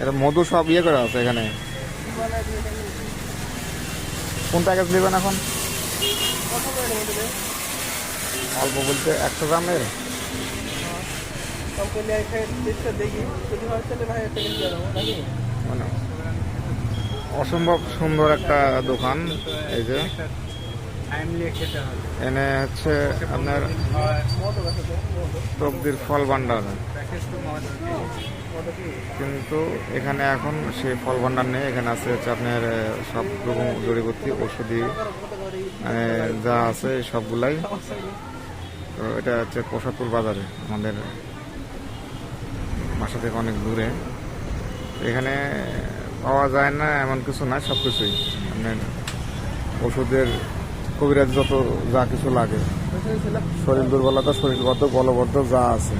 এটা মধু সব ইয়ে করে আছে এখানে। কোন প্যাকেজ নেবেন এখন? অল্প বলতে 100 গ্রামের। মানে অসম্ভব সুন্দর একটা দোকান। এই যে এনে হচ্ছে আপনার তকদির ফল ভান্ডার, কিন্তু এখানে এখন সেই ফল ভান্ডার নেই। এখানে আছে হচ্ছে আপনার সব রকম জড়িবুটি ওষুধি যা আছে সবগুলাই। তো এটা হচ্ছে প্রসাদপুর বাজারে, আমাদের বাসা থেকে অনেক দূরে। এখানে পাওয়া যায় না এমন কিছু না, সব কিছুই আপনার ওষুধের কবিরাজ যত যা কিছু লাগে, শরীর দুর্বলতা, শরীরবদ্ধ, বলবদ্ধ যা আছে